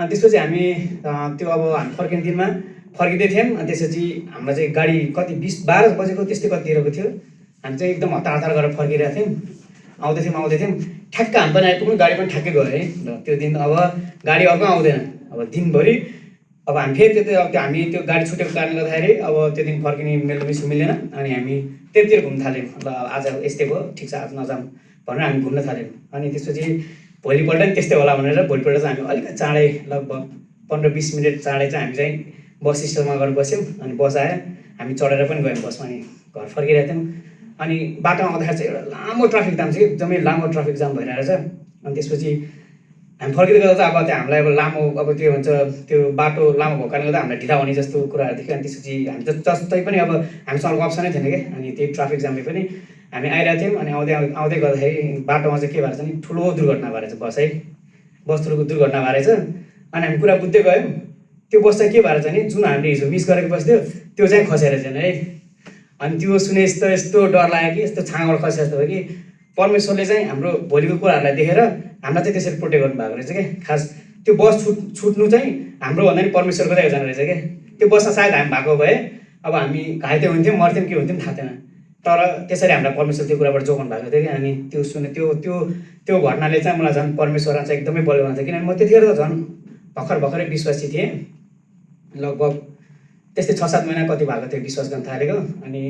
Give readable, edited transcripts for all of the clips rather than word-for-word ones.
अनि त्यसपछि हामी त्यो अब हामी फर्किने दिनमा फर्किँदै थियौँ। अनि त्यसपछि हामीलाई चाहिँ गाडी कति 20-12 बजेको त्यस्तै कतितिरको थियो। हामी चाहिँ एकदम हतार हतार गरेर फर्किरहेको थियौँ। आउँदै थियौँ ठ्याक्क हामी पनि आइपुग्यौँ। गाडी पनि ठ्याक्कै गयो है। र त्यो दिन अब गाडी अर्को आउँदैन। अब दिनभरि अब हामी फेरि त्यो हामी त्यो गाडी छुटेको कारणले गर्दाखेरि अब त्यो दिन फर्किने मिलेन। अनि हामी त्यतिर घुम्न थाल्यौँ। ल आज यस्तै भयो, ठिक छ आज नजाऊँ भनेर हामी घुम्न थाल्यौँ। अनि त्यसपछि भोलिपल्ट नि त्यस्तै होला भनेर भोलिपल्ट चाहिँ हामी अलिकति चाँडै लगभग 15-20 मिनट चाँडै चाहिँ हामी चाहिँ बस स्ट्यान्डमा गएर बस्यौँ। अनि बस आयो, हामी चढेर पनि गयौँ बसमा। अनि घर फर्किरहेको थियौँ। अनि बाटोमा आउँदाखेरि चाहिँ एउटा लामो ट्राफिक जाम चाहिँ एकदमै लामो ट्राफिक जाम भइरहेको छ। अनि त्यसपछि हामी फर्किँदै गर्दा चाहिँ अब त्यो हामीलाई अब लामो अब त्यो भन्छ त्यो बाटो लामो भएको कारणले गर्दा हामीलाई ढिला हुने जस्तो कुराहरू देख्यो। अनि त्यसपछि हामी त जस्तै पनि अब हामीसँग अप्सनै थिएन क्या। अनि त्यही ट्राफिक जामले पनि हामी आइरहेको थियौँ। अनि आउँदै गर्दाखेरि बाटोमा चाहिँ के भएर चाहिँ ठुलो दुर्घटना भएर चाहिँ बस दुर्घटना भएर चाहिँ। अनि हामी कुरा बुझ्दै गयौँ। त्यो बस चाहिँ के भएर चाहिँ नि जुन हामीले हिजो मिस गरेको बस थियो त्यो चाहिँ खसेर चाहिँ है। अनि त्यो सुने यस्तो डर लाग्यो कि यस्तो छाँगबाट खसे जस्तो भयो कि परमेश्वरले चाहिँ हाम्रो भोलिको कुराहरूलाई देखेर हामीलाई चाहिँ त्यसरी प्रोटेक्ट गर्नुभएको रहेछ क्या। खास त्यो बस छुट्नु चाहिँ हाम्रो भन्दा नि परमेश्वरको चाहिँ एकजना रहेछ क्या। त्यो बसमा सायद हामी भएको भए अब हामी घाइते हुन्थ्यौँ, मर्थ्यौँ, के हुन्थ्यौँ थाहा थिएन। तर त्यसरी हामीलाई परमेश्वर त्यो कुराबाट जोगाउनु भएको थियो क्या। अनि त्यो सुने त्यो घटनाले चाहिँ मलाई झन् परमेश्वरमा चाहिँ एकदमै बलियो भएको थियो। किनभने म त्यतिखेर त झन् भर्खरै विश्वासी थिएँ। लगभग त्यस्तै 6-7 महिना कति भएको थियो विश्वास गर्न थालेको। अनि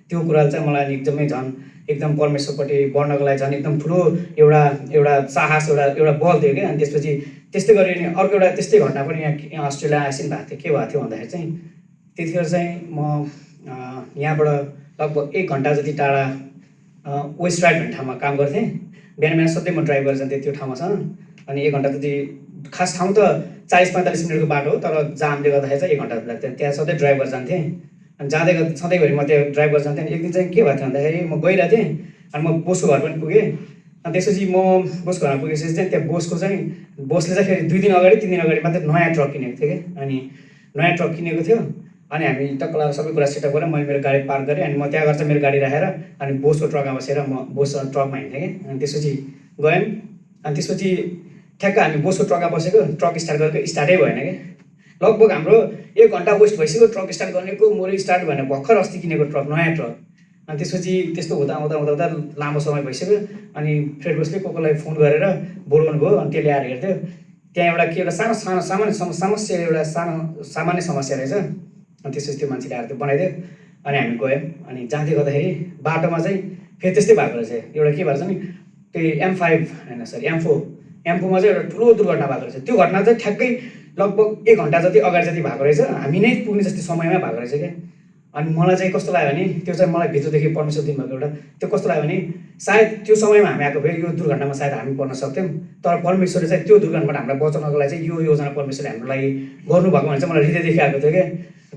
त्यो कुराले चाहिँ मलाई एकदमै झन् एकदम परमेश्वरपट्टि बढ्नको लागि झन् एकदम ठुलो एउटा साहस एउटा बल थियो क्या। अनि त्यसपछि त्यस्तै गरी अनि अर्को एउटा त्यस्तै घटना पनि यहाँ अस्ट्रेलिया आइसिन भएको थियो। के भएको थियो भन्दाखेरि चाहिँ त्यतिखेर चाहिँ म यहाँबाट लगभग 1 घन्टा जति टाढा वेस्ट राइड भन्ने ठाउँमा काम गर्थेँ। बिहान सधैँ म ड्राइभ गरेर जान्थेँ त्यो ठाउँमासँग। अनि 1 घन्टा जति खास ठाउँ त 40-45 मिनटको बाटो हो, तर जामले गर्दाखेरि चाहिँ 1 घन्टा लाग्थ्यो। त्यहाँ सधैँ ड्राइभ गरेर जान्थेँ। अनि जाँदै सधैँभरि म त्यहाँ ड्राइभ गरेर जान्थेँ। अनि एक दिन चाहिँ के भएको थियो भन्दाखेरि म गइरहेको थिएँ। अनि म बोसको घर पनि पुगेँ। अनि त्यसपछि म बोसको घरमा पुगेपछि चाहिँ त्यहाँ बोसले चाहिँ फेरि 2 दिन अगाडि 3 दिन अगाडि मात्रै नयाँ ट्रक किनेको थियो क्या। अनि नयाँ ट्रक किनेको थियो। अनि हामी टक्क सबै कुरा सेटअप गरेर मैले मेरो गाडी पार्क गरेँ। अनि म त्यहाँ गएर चाहिँ मेरो गाडी राखेर अनि बोसको ट्रकमा बसेर म बोसको ट्रकमा हिँड्थेँ क्या। अनि त्यसपछि गयौँ। अनि त्यसपछि ठ्याक्क हामी बोसको ट्रकमा बसेको, ट्रक स्टार्ट गरेको स्टार्टै भएन क्या। लगभग हाम्रो 1 घन्टा वेस्ट भइसक्यो ट्रक स्टार्ट गर्नेको, मोर स्टार्ट भएन। भर्खर अस्ति किनेको ट्रक, नयाँ ट्रक। अनि त्यसपछि त्यस्तो हुँदा लामो समय भइसक्यो। अनि फ्रेड बोसले कसलाई फोन गरेर बोलाउनु भयो। अनि त्यसले आएर हेर्थ्यो त्यहाँ एउटा सामान्य समस्या रहेछ। अनि त्यसपछि त्यो मान्छेले आएर त्यो बनाइदियो। अनि हामी गयौँ। अनि जाँदै गर्दाखेरि बाटोमा चाहिँ फेरि त्यस्तै भएको रहेछ। एउटा के भन्छ नि त्यो M4मा चाहिँ एउटा ठुलो दुर्घटना भएको रहेछ। त्यो घटना चाहिँ ठ्याक्कै लगभग 1 घन्टा जति अगाडि जति भएको रहेछ। हामी नै पुग्ने जति समयमा भएको रहेछ क्या। अनि मलाई चाहिँ कस्तो लाग्यो भने त्यो चाहिँ मलाई भित्रदेखि परमेश्वर दिनुभएको एउटा त्यो कस्तो लाग्यो भने सायद त्यो समयमा हामी आएको भए यो दुर्घटनामा सायद हामी पर्न सक्थ्यौँ। तर परमेश्वरले चाहिँ त्यो दुर्घटनाबाट हामीलाई बचाउनको लागि चाहिँ यो योजना परमेश्वरले हाम्रो लागि गर्नुभएको भने चाहिँ मलाई हृदयदेखि आएको थियो क्या।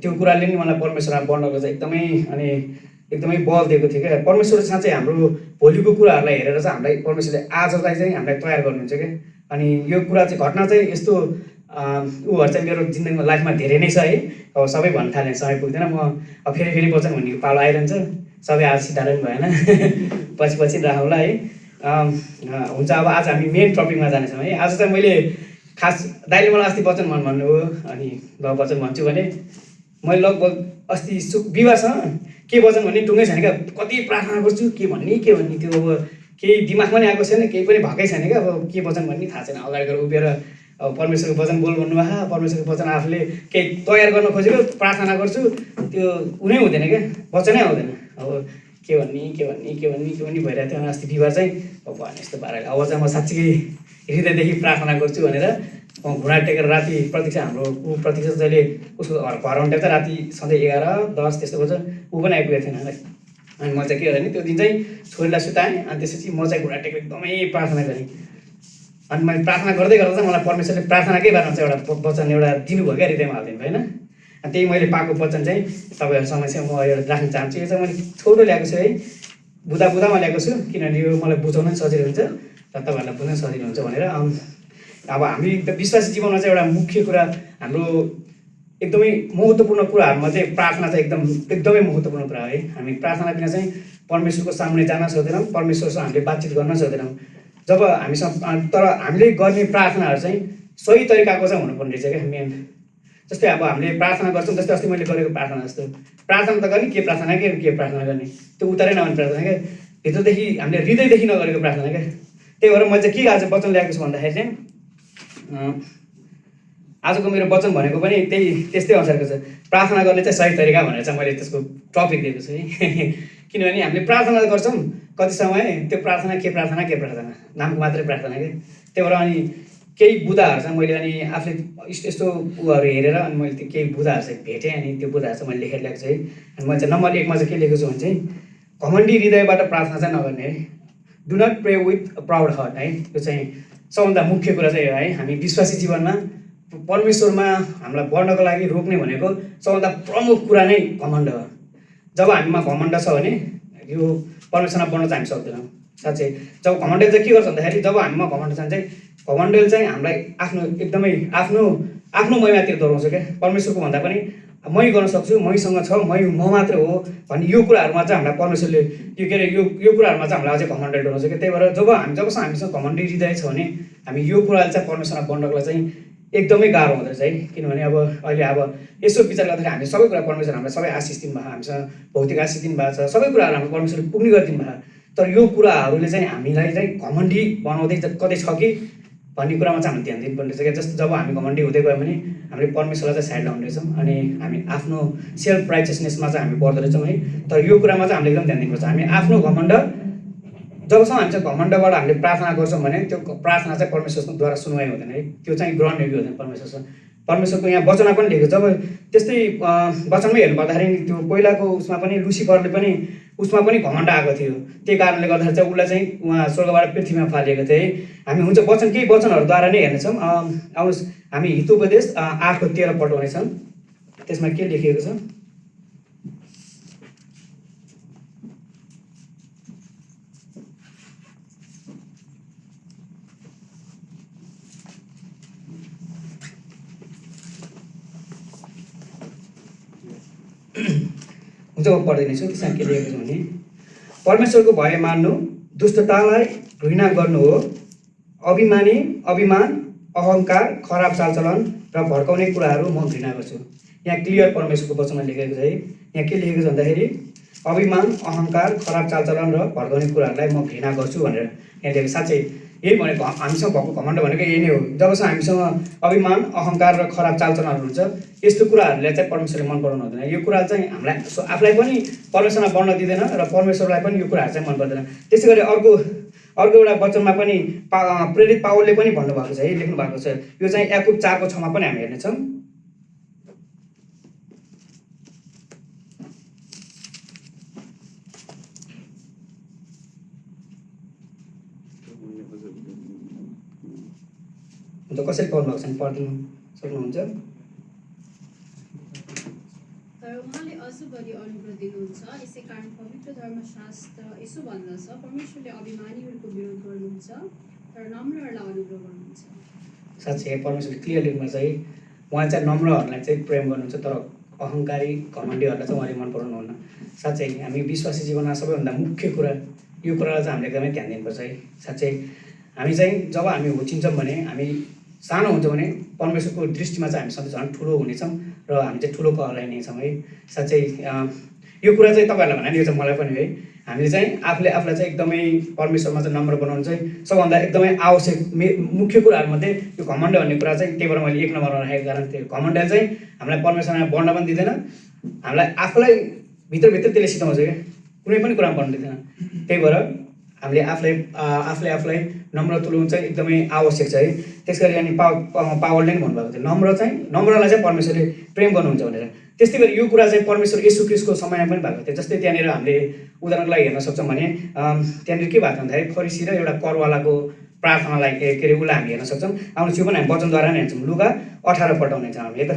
त्यो कुराले नि मलाई परमेश्वरमा बढ्नको चाहिँ एकदमै बल दिएको थियो क्या। परमेश्वरले साँच्चै हाम्रो भोलिको कुराहरूलाई हेरेर चाहिँ हामीलाई परमेश्वरले आजलाई चाहिँ हामीलाई तयार गर्नुहुन्छ क्या। अनि यो कुरा चाहिँ घटना चाहिँ यस्तो ऊहरू चाहिँ मेरो जिन्दगीमा लाइफमा धेरै नै छ है। अब सबै भन्न थालेँ समय पुग्दैन। म अब फेरि वचन भन्ने पालो आइरहन्छ। सबै आज सिधारो पनि भएन, पछि राखौँला है। हुन्छ, अब आज हामी मेन टपिकमा जानेछौँ है। आज चाहिँ मैले खास दाइले मलाई अस्ति वचन भन्नुभयो। अनि ल वचन भन्छु भने मैले लगभग अस्ति बिहिबारसँग के वचन भन्ने टुङ्गै छैन क्या। कति प्रार्थना गर्छु के भन्ने त्यो अब केही दिमागमा नि आएको छैन, केही पनि भएकै छैन क्या। अब के वचन भन्ने थाहा छैन। अगाडि गएर उभिएर अब परमेश्वरको वचन बोल भन्नुभयो। परमेश्वरको वचन आफूले केही तयार गर्न खोजेको प्रार्थना गर्छु, त्यो उनी हुँदैन क्या, वचनै आउँदैन। अब के भन्ने भइरहेको थियो। अस्ति बिहिबार चाहिँ अब भएन यस्तो पाराले। अब चाहिँ म साँच्चीकै हृदयदेखि प्रार्थना गर्छु भनेर घुँडा टेकेर राति प्रतीक्षा हाम्रो प्रतीक्षा जहिले उसको घर आउँदा चाहिँ राति सधैँ 11-10 त्यस्तो बज्छ ऊ पनि आइपुगेको थिएन। अनि म चाहिँ के गरेँ नि त्यो दिन चाहिँ छोरीलाई सुताएँ। अनि त्यसपछि म चाहिँ घुँडा टेकेर एकदमै प्रार्थना गरेँ। अनि मैले प्रार्थना गर्दै चाहिँ मलाई परमेश्वरले प्रार्थनाकै बारेमा चाहिँ एउटा वचन एउटा दिनुभयो क्या हृदयमा हालिदिनु भयो होइन। अनि त्यही मैले पाएको वचन चाहिँ तपाईँहरूसँग चाहिँ म यो राख्न चाहन्छु। यो चाहिँ मैले छोटो ल्याएको छु है, बुदामा ल्याएको छु, किनभने यो मलाई बुझाउन पनि सजिलो हुन्छ र तपाईँहरूलाई बुझ्न सजिलो हुन्छ भनेर। अब हामी विश्वासी जीवनमा चाहिँ एउटा मुख्य कुरा हाम्रो एकदमै महत्त्वपूर्ण कुराहरूमा चाहिँ प्रार्थना चाहिँ एकदमै महत्त्वपूर्ण कुरा है। हामी प्रार्थना बिना चाहिँ परमेश्वरको सामुन्ने जान सक्दैनौँ, परमेश्वरसँग हामीले बातचित गर्न सक्दैनौँ। जब हामीसँग तर हामीले गर्ने प्रार्थनाहरू चाहिँ सही तरिकाको चाहिँ हुनुपर्ने रहेछ क्या मेन। जस्तै अब हामीले प्रार्थना गर्छौँ, जस्तै अस्ति मैले गरेको प्रार्थना जस्तो प्रार्थना त गर्ने के प्रार्थना के प्रार्थना गर्ने त्यो उत्तरै नहुने प्रार्थना क्या, भित्रदेखि हामीले हृदयदेखि नगरेको प्रार्थना क्या। त्यही भएर मैले चाहिँ के आज वचन ल्याएको छु भन्दाखेरि चाहिँ आजको मेरो वचन भनेको पनि त्यस्तै अनुसारको छ, प्रार्थना गर्ने चाहिँ सही तरिका भनेर चाहिँ मैले त्यसको टपिक दिएको छु है। किनभने हामीले प्रार्थना गर्छौँ कति समय त्यो प्रार्थना के प्रार्थना नामको मात्रै प्रार्थना क्या। त्यही भएर अनि केही बुदाहरू चाहिँ मैले अनि आफूले यस्तो उहरू हेरेर अनि मैले त्यो केही बुदाहरू चाहिँ भेटेँ, अनि त्यो बुदाहरू चाहिँ मैले लेखेर ल्याएको छु है। अनि मैले चाहिँ नम्बर 1 मा चाहिँ के लेखेको छु भने चाहिँ घमण्डी हृदयबाट प्रार्थना चाहिँ नगर्ने है। Do not pray with proud heart है। त्यो चाहिँ सबभन्दा मुख्य कुरा चाहिँ है, हामी विश्वासी जीवनमा परमेश्वरमा हामीलाई बढ्नको लागि रोक्ने भनेको सबभन्दा प्रमुख कुरा नै घमण्ड हो। जब हामीमा घमण्ड छ भने यो परमेश्वरमा बढ्न चाहिँ हामी सक्दैनौँ साँच्चै। जब घमण्डले चाहिँ के गर्छ भन्दाखेरि जब हामीमा घमण्ड छ भने चाहिँ घमण्डले चाहिँ हामीलाई आफ्नो एकदमै आफ्नो मैमातिर दोहोऱ्याउँछ क्या। परमेश्वरको भन्दा पनि मै गर्न सक्छु, मैसँग छ, म मात्र हो भन्ने यो कुराहरूमा चाहिँ हामीलाई परमेश्वरले यो के अरे यो कुराहरूमा चाहिँ हामीलाई अझै घमण्डले डोराउँछ क्या। त्यही भएर जबसम्म हामीसँग घमण्डी हृदय छ भने हामी यो कुराले चाहिँ परमेश्वरमा बढ्नको चाहिँ एकदमै गाह्रो हुँदो रहेछ है। किनभने अब अहिले अब यसो विचार गर्दाखेरि हामीले सबै कुरा परमेश्वर हामीलाई सबै आशिष दिनुभएको, हामीसँग भौतिक आशिष दिनुभएको छ, सबै कुराहरू हाम्रो परमेश्वरले पुग्ने गरिदिनु भएको। तर यो कुराहरूले चाहिँ हामीलाई चाहिँ घमण्डी बनाउँदै कतै छ कि भन्ने कुरामा चाहिँ हामीले ध्यान दिनुपर्ने रहेछ क्या। जस्तो जब हामी घमण्डी हुँदै गयो भने हामीले परमेश्वरलाई चाहिँ साइड लाउने रहेछौँ अनि हामी आफ्नो सेल्फ राइचियसनेसमा चाहिँ हामी बढ्दो रहेछौँ है। तर यो कुरामा चाहिँ हामीले एकदम ध्यान दिनुपर्छ। हामी आफ्नो घमण्ड जबसम्म हामी चाहिँ घमण्डबाट हामीले प्रार्थना गर्छौँ भने त्यो प्रार्थना चाहिँ परमेश्वरद्वारा सुनवाई हुँदैन है। त्यो चाहिँ ग्रहण योग्य हुँदैन परमेश्वरसँग। परमेश्वरको यहाँ वचनमा पनि लेखेको जब त्यस्तै वचनमै हेर्नु पर्दाखेरि त्यो पहिलाको उसमा पनि लुसिफरले पनि उसमा पनि घमण्ड आएको थियो। त्यही कारणले गर्दाखेरि चाहिँ उसलाई चाहिँ उहाँ स्वर्गबाट पृथ्वीमा फालिएको थियो है। हामी हुन्छ केही वचनहरूद्वारा नै हेर्नेछौँ। आउनुहोस् हामी हितोपदेश 8:13 पल्टाउनेछौँ। त्यसमा के लेखिएको छ? हुन्छ म पढ्दिनै छु। त्यसमा के लेखेको छ भने परमेश्वरको भय मान्नु दुष्टतालाई घृणा गर्नु हो, अभिमान अहङ्कार खराब चालचलन र भड्काउने कुराहरू म घृणा गर्छु। यहाँ क्लियर परमेश्वरको वचनमा लेखेको छ है। यहाँ के लेखेको छ भन्दाखेरि अभिमान अहङ्कार खराब चालचलन र भड्काउने कुराहरूलाई म घृणा गर्छु भनेर यहाँ लेखेको। साँच्चै यही भनेको हामीसँग भएको घमण्ड भनेको यही नै हो। जबसम्म हामीसँग अभिमान अहङ्कार र खराब चालचलनहरू हुन्छ यस्तो कुराहरूले चाहिँ परमेश्वरले मन पराउनु हुँदैन। यो कुरा चाहिँ हामीलाई आफूलाई पनि परमेश्वरमा बढ्न दिँदैन र परमेश्वरलाई पनि यो कुराहरू चाहिँ मन पर्दैन। त्यसै गरी अर्को एउटा वचनमा पनि प्रेरित पावलले पनि भन्नुभएको छ है, लेख्नु भएको छ। यो चाहिँ याकुब 4:6 पनि हामी हेर्नेछौँ। हुन्छ कसरी पढ्नु भएको छ पढिदिनु सक्नुहुन्छ? तर उहाँले अझ बढी अनुग्रह दिनुहुन्छ। यसै कारण पवित्र धर्मशास्त्र यसो भन्दछ, परमेश्वरले अभिमानीहरूको विरोध गर्नुहुन्छ तर नम्रहरूलाई अनुग्रह गर्नुहुन्छ। साँच्चै परमेश्वरले क्लियर लेख्नु चाहिँ उहाँ चाहिँ नम्रहरूलाई चाहिँ प्रेम गर्नुहुन्छ तर अहङ्कारी घमण्डीहरूलाई चाहिँ उहाँले मन पराउनुहुन्न। साँच्चै हामी विश्वासी जीवनमा सबैभन्दा मुख्य कुरा यो कुरालाई चाहिँ हामीले एकदमै ध्यान दिनुपर्छ है। साँच्चै हामी चाहिँ जब हामी होचिन्छौँ भने हामी सानो हुन्छ भने परमेश्वरको दृष्टिमा चाहिँ हामी सधैँ झन् ठुलो हुनेछौँ र हामी चाहिँ ठुलो कहलाइनेछौँ है। साँच्चै यो कुरा चाहिँ तपाईँहरूलाई भने यो चाहिँ मलाई पनि है। हामीले चाहिँ आफूलाई चाहिँ एकदमै परमेश्वरमा चाहिँ नम्र बनाउनु चाहिँ सबभन्दा एकदमै आवश्यक मुख्य कुराहरूमध्ये यो घमण्ड भन्ने कुरा चाहिँ त्यही भएर मैले 1 नम्बरमा राखेको कारण त्यो घमण्डले चाहिँ हामीलाई परमेश्वरमा बढ्न पनि दिँदैन, हामीलाई आफूलाई भित्रभित्र त्यसले सिकाउँछ क्या, कुनै पनि कुरामा बढ्न दिँदैन। त्यही भएर हामीले आफूलाई नम्र तुल्याउनु चाहिँ एकदमै आवश्यक छ है। त्यसगरी अनि पावलले पनि भन्नुभएको थियो नम्रलाई चाहिँ परमेश्वरले प्रेम गर्नुहुन्छ भनेर। त्यस्तै गरी यो कुरा चाहिँ परमेश्वर येशू ख्रीष्टको समयमा पनि भएको थियो। जस्तै त्यहाँनिर हामीले उदाहरणको लागि हेर्न सक्छौँ भने त्यहाँनिर के भएको भन्दाखेरि फरिसी र एउटा करवालाको प्रार्थनालाई के अरे उसलाई हामी हेर्न सक्छौँ। आउनुहोस् यो पनि हामी वचनद्वारा नै हेर्छौँ। लुका 18 पल्टाउने छौँ हामी है त।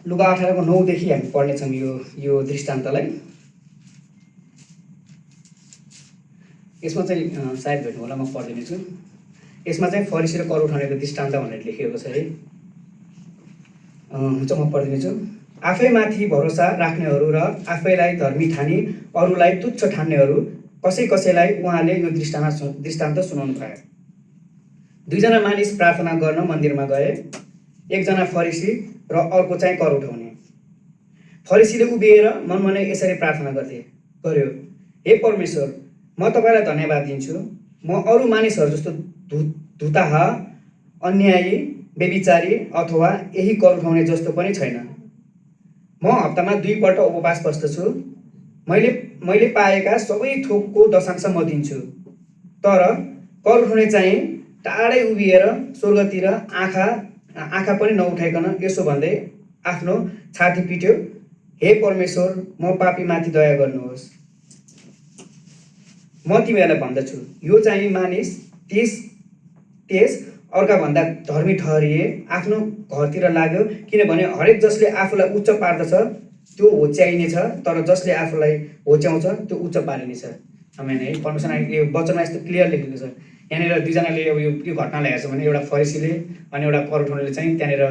लुका 18:9 हामी पढ्नेछौँ यो दृष्टान्तलाई। यसमा चाहिँ सायद भेट्नु होला, म पढिदिने छु। यसमा चाहिँ फरिसी र कर उठाउनेको दृष्टान्त भनेर लेखिएको छ है। हुन्छ म पढिदिने छु। आफैमाथि भरोसा राख्नेहरू र आफैलाई धर्मी ठानी अरूलाई तुच्छ ठान्नेहरू कसैलाई उहाँले यो दृष्टान्त सुनाउनु भयो। दुईजना मानिस प्रार्थना गर्न मन्दिरमा गए, एकजना फरिसी र अर्को चाहिँ कर उठाउने। फरिसीले उभिएर मनमनै यसरी प्रार्थना गर्यो, हे परमेश्वर, म तपाईँलाई धन्यवाद दिन्छु, म अरू मानिसहरू जस्तो धुताह, अन्यायी, व्यभिचारी अथवा यही कर उठाउने जस्तो पनि छैन। म हप्तामा 2 पल्ट उपवास बस्दछु, मैले पाएका सबै थोकको दशांश म दिन्छु। तर कर उठाउने चाहिँ टाढै उभिएर स्वर्गतिर आँखा पनि नउठाइकन यसो भन्दै आफ्नो छाती पिट्यो, हे परमेश्वर, म पापीमाथि दया गर्नुहोस्। म तिमीहरूलाई भन्दछु, यो चाहिँ मानिस त्यस अर्काभन्दा धर्मी ठहरिए आफ्नो घरतिर लाग्यो, किनभने हरेक जसले आफूलाई उच्च पार्दछ त्यो होच्याइनेछ, तर जसले आफूलाई होच्याउँछ त्यो उच्च पारिनेछ। आमेन है। परमेश्वरले यो वचनमा यस्तो क्लियर लेखेको छ। यहाँनिर दुईजनाले अब यो घटनालाई हेर्छ भने एउटा फरिसीले अनि एउटा कर उठाउनेले चाहिँ त्यहाँनिर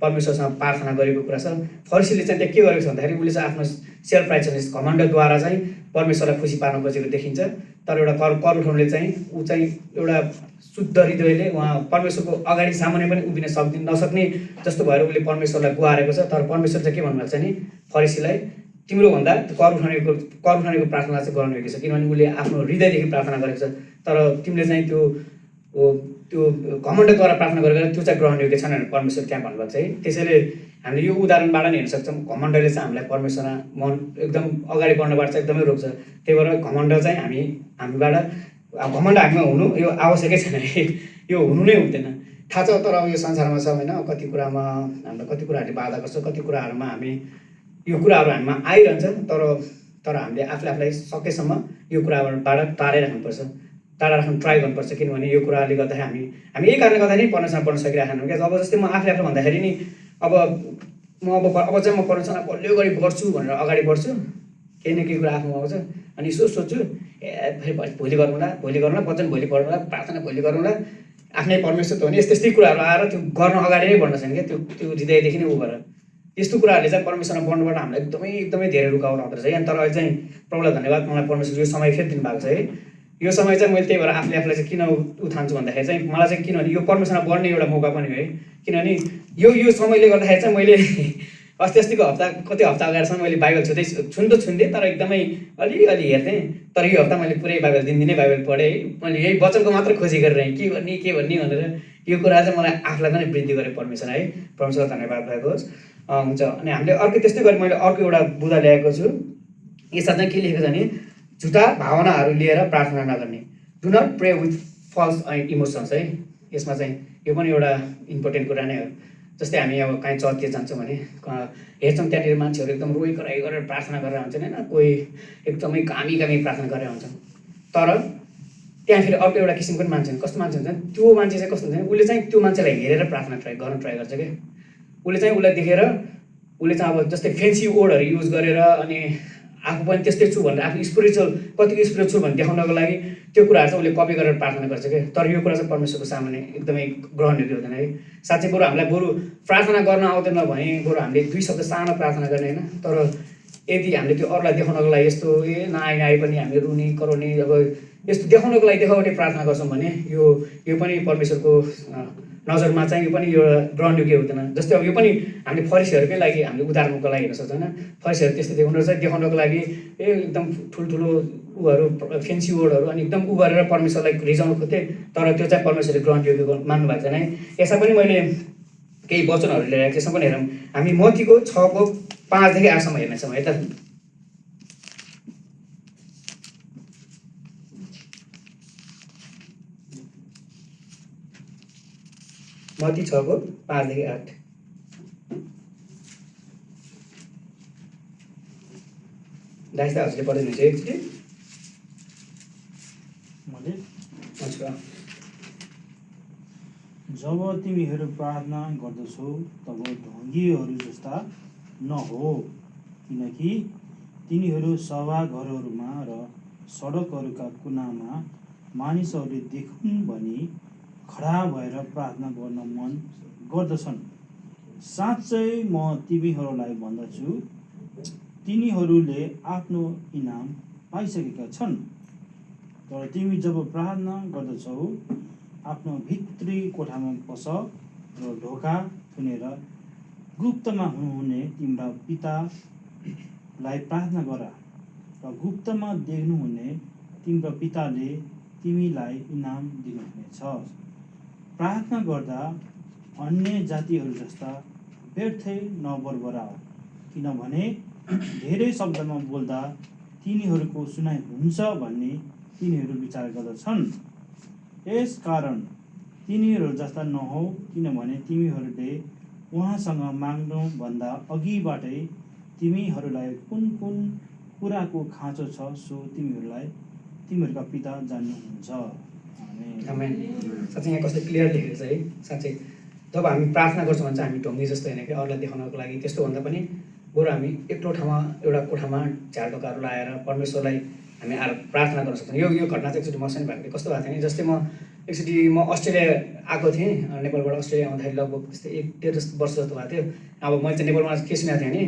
परमेश्वरसँग प्रार्थना गरेको कुरा छ। फरिसीले चाहिँ त्यहाँ के गरेको छ भन्दाखेरि उसले चाहिँ आफ्नो सेल्फ राइचसनेस घमण्डद्वारा चाहिँ परमेश्वरलाई खुसी पार्न खोजेको देखिन्छ। तर एउटा कर उठाउनेले चाहिँ ऊ चाहिँ एउटा शुद्ध हृदयले उहाँ परमेश्वरको अगाडि सामुन्ने पनि उभिन नसक्ने जस्तो भएर उसले परमेश्वरलाई गुहारेको छ। तर परमेश्वर चाहिँ के भन्नुभएको छ नि फरिसीलाई, तिम्रोभन्दा कर उठाउनेको प्रार्थना चाहिँ गर्नुभएको छ, किनभने उसले आफ्नो हृदयदेखि प्रार्थना गरेको छ। तर तिमीले चाहिँ त्यो घमण्डद्वारा प्रार्थना गरेर त्यो चाहिँ ग्रहण योग्य छैन भनेर परमेश्वर त्यहाँ भन्नुभएको छ है। त्यसैले हामीले यो उदाहरणबाट नै हेर्न सक्छौँ, घमण्डले चाहिँ हामीलाई परमेश्वरमा मन एकदम अगाडि बढ्नबाट चाहिँ एकदमै रोक्छ। त्यही भएर घमण्ड चाहिँ हामीबाट घमण्ड हामीमा हुनु यो आवश्यकै छैन है, यो हुनु नै हुँदैन। थाहा छ, तर अब यो संसारमा छ होइन, कति कुरामा हामीलाई कति कुराहरूले बाधा गर्छ, कति कुराहरूमा यो कुराहरू हामीमा आइरहन्छ। तर हामीले आफूलाई सकेसम्म यो कुराबाट टाढै राख्नुपर्छ, टाढा राख्नु ट्राई गर्नुपर्छ। किनभने यो कुराले गर्दाखेरि हामी यही कारणले गर्दा नै परमेश्वरमा पढ्न सकिरहेको छैनौँ क्या। अब जस्तै म आफूले भन्दाखेरि नि अब चाहिँ म परमेश्वरमा बलियो गरी बढ्छु भनेर अगाडि बढ्छु, केही न केही कुरा आफूमा आउँछ अनि यसो सोध्छु, फेरि भोलि गरौँला, वचन भोलि पढौँला, प्रार्थना भोलि गरौँला, आफ्नै परमेश्वर त हो नि। यस्तै कुराहरू आएर त्यो गर्न अगाडि नै बढ्न छैन क्या। त्यो हृदयदेखि नै उ गरेर यस्तो कुराहरूले चाहिँ परमेश्वरमा बढ्नुबाट हामीलाई एकदमै धेरै रुकावट आउँदो रहेछ। अनि तर अहिले चाहिँ प्रभुलाई धन्यवाद, मलाई परमेश्वर यो समय फेरि दिनुभएको छ है। यो समय चाहिँ मैले त्यही भएर आफूलाई चाहिँ किन उठान्छु भन्दाखेरि चाहिँ मलाई चाहिँ किनभने यो परमेश्वरमा बढ्ने एउटा मौका पनि हो है। किनभने यो समयले गर्दाखेरि चाहिँ मैले अस्तिको कति हप्ता अगाडिसम्म मैले बाइबल छुन्थेँ, तर एकदमै अलिअलि हेर्थेँ। तर यो हप्ता मैले पुरै बाइबल दिनदिनै बाइबल पढेँ है। मैले यही वचनको मात्र खोजी गरिरहेँ, के भन्ने भनेर। यो कुरा चाहिँ मलाई आफूलाई पनि वृद्धि गरेँ परमेश्वर है। परमेश्वर धन्यवाद भएको होस्। हुन्छ। अनि हामीले अर्को त्यस्तै गरी मैले अर्को एउटा बुँदा ल्याएको छु। यसमा चाहिँ के लेखेको छ भने झुटा भावनाहरू लिएर प्रार्थना नगर्ने, do not pray with false emotions है। यसमा चाहिँ यो पनि एउटा इम्पोर्टेन्ट कुरा नै हो। जस्तै हामी अब कहीँ चर्चतिर जान्छौँ भने हेर्छौँ त्यहाँनिर मान्छेहरू एकदम रोइ कराइ गरेर प्रार्थना गरेर हुन्छन् होइन, कोही एकदमै कामी प्रार्थना गरेर हुन्छन्। तर त्यहाँ फेरि अर्को एउटा किसिमको पनि मान्छे कस्तो मान्छे हुन्छ, त्यो मान्छे चाहिँ कस्तो हुन्छ भने उसले चाहिँ त्यो मान्छेलाई हेरेर प्रार्थना गर्न ट्राई गर्छ क्या। उसले चाहिँ उसलाई देखेर उसले चाहिँ अब जस्तै फेन्सी वर्डहरू युज गरेर अनि आफू पनि त्यस्तै छु भनेर आफू कतिको स्पिरिचुअल छु भनेर देखाउनको लागि त्यो कुराहरू चाहिँ उसले कपी गरेर प्रार्थना गर्छ क्या। तर यो कुरा चाहिँ परमेश्वरको सामुन्ने एकदमै ग्रहणयोग्य हुँदैन है। साँच्चै हामीलाई बरु प्रार्थना गर्न आउँदैन भने बरु हामीले 2 शब्द सानो प्रार्थना गर्ने होइन। तर यदि हामीले त्यो अरूलाई देखाउनको लागि यस्तो नआए पनि हामी रुनी कराउने अब यस्तो देखाउनको लागि देखावटी प्रार्थना गर्छौँ भने यो पनि परमेश्वरको नजरमा चाहिँ यो पनि एउटा ग्रहणयोग्य हुँदैन। जस्तै अब यो पनि हामीले फरिसीहरूकै लागि हामीले उदाहरणको लागि हेर्न सक्छौँ होइन। फरिसीहरू त्यस्तै देखाउनको लागि एकदम ठुल्ठुलो उहरू फेन्सी वर्डहरू अनि एकदम गरेर परमेश्वरलाई रिजाउनु खोज्थे। तर त्यो चाहिँ परमेश्वरले ग्रहणयोग्य मान्नु भएको छैन है। यसमा पनि मैले केही वचनहरू ल्याएको त्यसमा पनि हेरौँ। हामी मत्तीको 6:5देखि 8सम्म हेर्नेछौँ है त। मत्ती 6:5देखि 8। दाइस हजुरले पढिदिनुहुन्छ एकचोटि। जब तिमीहरू प्रार्थना गर्दछौ तब ढोंगीहरू जस्ता नहो, किनकि तिनीहरू सभाघरहरूमा र सडकहरूका कुनामा मानिसहरूले देखुन् भनी खडा भएर प्रार्थना गर्न मन गर्दछन्। साँच्चै म तिमीहरूलाई भन्दछु, तिनीहरूले आफ्नो इनाम पाइसकेका छन्। तर तिमी जब प्रार्थना गर्दछौ, आफ्नो भित्री कोठामा पस र ढोका थुनेर गुप्तमा हुनुहुने तिम्रा पितालाई प्रार्थना गर, र गुप्तमा देख्नुहुने तिम्रो पिताले तिमीलाई इनाम दिनुहुनेछ। प्रार्थना गर्दा अन्य जातिहरू जस्ता व्यर्थै नबरबराऊ, किनभने धेरै शब्दमा बोल्दा तिनीहरूको सुनाइ हुन्छ भन्ने तिनीहरू विचार गर्दछन्। यस कारण तिनीहरू जस्ता नहौ, किनभने तिमीहरूले उहाँसँग माग्नुभन्दा अघिबाटै तिमीहरूलाई कुन कुन कुराको खाँचो छ सो तिमीहरूका पिता जान्नुहुन्छ। आमेन। साँच्चै यहाँ कस्तो क्लियर लेखेको छ है। साँच्चै जब हामी प्रार्थना गर्छौँ भने चाहिँ हामी ढङ्गी जस्तो होइन कि अरूलाई देखाउनको लागि, त्यस्तो भन्दा पनि बरु हामी एक्लो ठाउँमा एउटा कोठामा झार ढोकाहरू लगाएर परमेश्वरलाई हामी आएर प्रार्थना गर्न सक्छौँ। यो घटना चाहिँ एकचोटि मसँग भएको थियो। कस्तो भएको थियो नि, जस्तै एकचोटि म अस्ट्रेलिया आएको थिएँ, नेपालबाट अस्ट्रेलिया आउँदाखेरि लगभग त्यस्तै 1-1.5 वर्ष जस्तो भएको थियो। अब मैले चाहिँ नेपालमा के सुनेको थिएँ भने